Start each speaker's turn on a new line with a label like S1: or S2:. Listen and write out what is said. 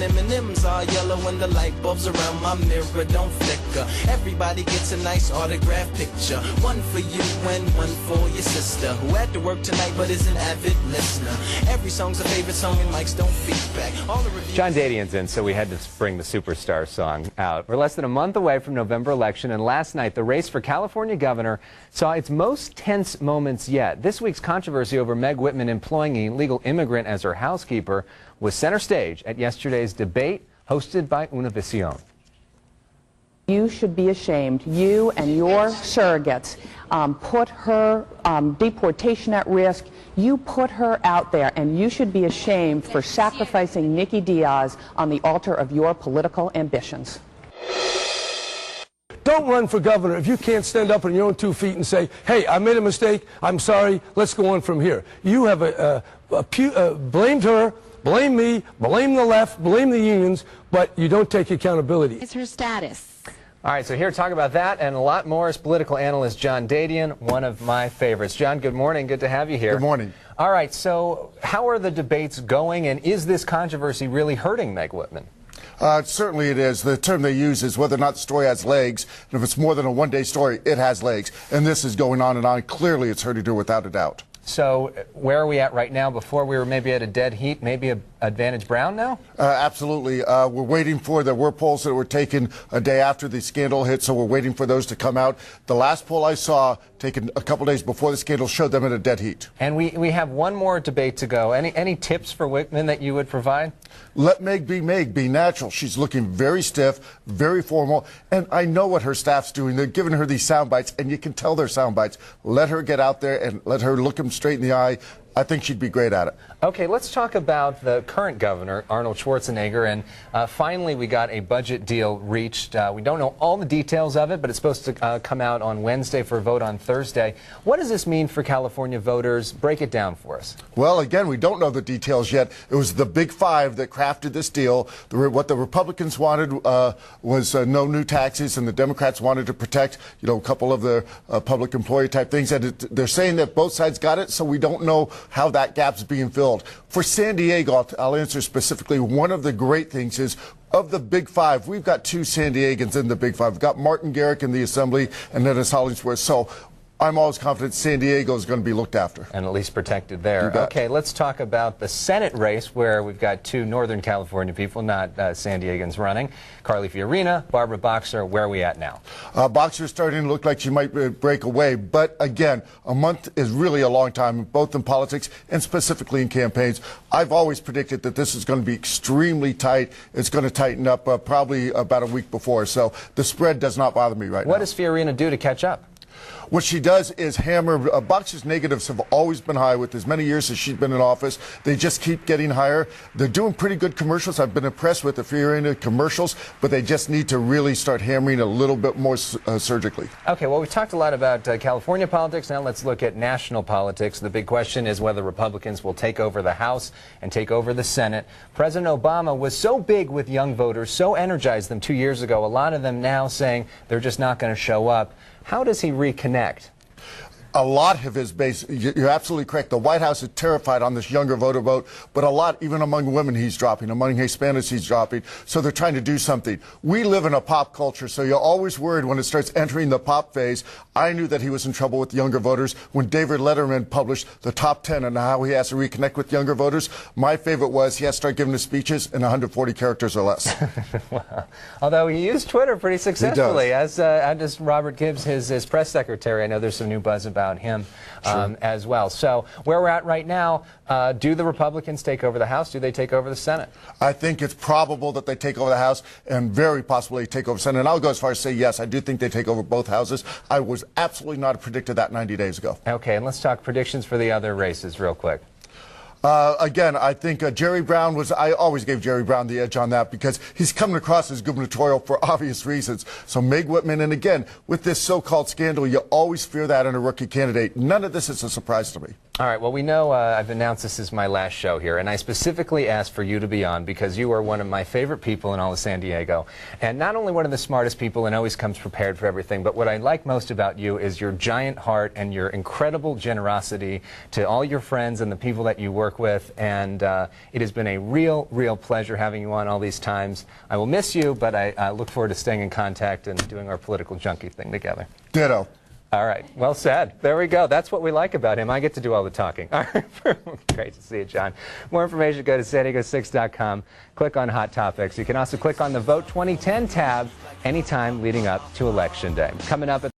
S1: and M&M's are yellow and the light bulbs around my mirror don't flicker. Everybody gets a nice autograph picture. One for you and one for your sister who had to work tonight but is an avid listener. Every song's a favorite song and mics don't feedback.
S2: John Dadian's in, so we had to bring the Superstar song out. We're less than a month away from November election, and last night the race for California governor saw its most tense moments yet. This week's controversy over Meg Whitman employing an illegal immigrant as her housekeeper was center stage at yesterday's debate hosted by Univision.
S3: You should be ashamed. You and your surrogates put her deportation at risk. You put her out there, and you should be ashamed for sacrificing Nikki Diaz on the altar of your political ambitions.
S4: Don't run for governor if you can't stand up on your own 2 feet and say, hey, I made a mistake, I'm sorry, let's go on from here. You have blamed her, blame me, blame the left, blame the unions, but you don't take accountability.
S5: It's her status.
S2: All right, so here to talk about that and a lot more is political analyst John Dadian, one of my favorites. John, good morning. Good to have you here.
S6: Good morning.
S2: All right, so how are the debates going, and is this controversy really hurting Meg Whitman?
S6: Certainly it is. The term they use is whether or not the story has legs. And if it's more than a one-day story, it has legs. And this is going on and on. Clearly, it's hurting her without a doubt.
S2: So where are we at right now? Before we were maybe at a dead heat, maybe a advantage Brown now?
S6: Absolutely. We're waiting for, there were polls that were taken a day after the scandal hit, so we're waiting for those to come out. The last poll I saw, taken a couple days before the scandal, showed them at a dead heat.
S2: And we have one more debate to go. Any tips for Whitman that you would provide?
S6: Let Meg, be natural. She's looking very stiff, very formal, and I know what her staff's doing. They're giving her these sound bites, and you can tell they're sound bites. Let her get out there and let her look them straight in the eye. I think she'd be great at it.
S2: Okay, let's talk about the current governor, Arnold Schwarzenegger, and finally we got a budget deal reached. We don't know all the details of it, but it's supposed to come out on Wednesday for a vote on Thursday. What does this mean for California voters? Break it down for us.
S6: Well, again, we don't know the details yet. It was the Big Five that crafted this deal. What the Republicans wanted was no new taxes, and the Democrats wanted to protect, a couple of the public employee type things. And they're saying that both sides got it, so we don't know how that gap's being filled. For San Diego, I'll answer specifically, one of the great things is, of the Big Five, we've got 2 San Diegans in the Big Five. We've got Martin Garrett in the Assembly and Dennis Hollingsworth. So I'm always confident San Diego is going to be looked after.
S2: And at least protected there. Okay, let's talk about the Senate race where we've got 2 Northern California people, not San Diegans, running. Carly Fiorina, Barbara Boxer. Where are we at now?
S6: Boxer's starting to look like she might break away. But again, a month is really a long time, both in politics and specifically in campaigns. I've always predicted that this is going to be extremely tight. It's going to tighten up probably about a week before. So the spread does not bother me right now.
S2: What does Fiorina do to catch up?
S6: What she does is hammer. Boxer's negatives have always been high with as many years as she's been in office. They just keep getting higher. They're doing pretty good commercials. I've been impressed with the Fiorina commercials, but they just need to really start hammering a little bit more surgically. Okay,
S2: well, we've talked a lot about California politics. Now let's look at national politics. The big question is whether Republicans will take over the House and take over the Senate. President Obama was so big with young voters, so energized them 2 years ago. A lot of them now saying they're just not going to show up. How does he reconnect?
S6: A lot of his base, you're absolutely correct. The White House is terrified on this younger voter vote, but a lot, even among women, he's dropping. Among Hispanics, he's dropping. So they're trying to do something. We live in a pop culture, so you're always worried when it starts entering the pop phase. I knew that he was in trouble with younger voters when David Letterman published the top 10 and how he has to reconnect with younger voters. My favorite was he has to start giving his speeches in 140 characters or less.
S2: Wow. Although he used Twitter pretty successfully, as does Robert Gibbs, his press secretary. I know there's some new buzz about him as well. So where we're at right now, do the Republicans take over the House? Do they take over the Senate?
S6: I think it's probable that they take over the House and very possibly take over the Senate. And I'll go as far as say yes, I do think they take over both houses. I was absolutely not predicted that 90 days ago.
S2: Okay, and let's talk predictions for the other races real quick.
S6: Again, I think Jerry Brown I always gave Jerry Brown the edge on that because he's coming across as gubernatorial for obvious reasons. So Meg Whitman, and again, with this so-called scandal, you always fear that in a rookie candidate. None of this is a surprise to me.
S2: All right, well, we know I've announced this is my last show here, and I specifically asked for you to be on because you are one of my favorite people in all of San Diego. And not only one of the smartest people and always comes prepared for everything, but what I like most about you is your giant heart and your incredible generosity to all your friends and the people that you work with. And it has been a real pleasure having you on all these times. I will miss you, but I look forward to staying in contact and doing our political junkie thing together.
S6: Ditto.
S2: All right. Well said. There we go. That's what we like about him. I get to do all the talking. All right. Great to see you, John. More information, go to sandiego6.com. Click on Hot Topics. You can also click on the Vote 2010 tab anytime leading up to Election Day. Coming up at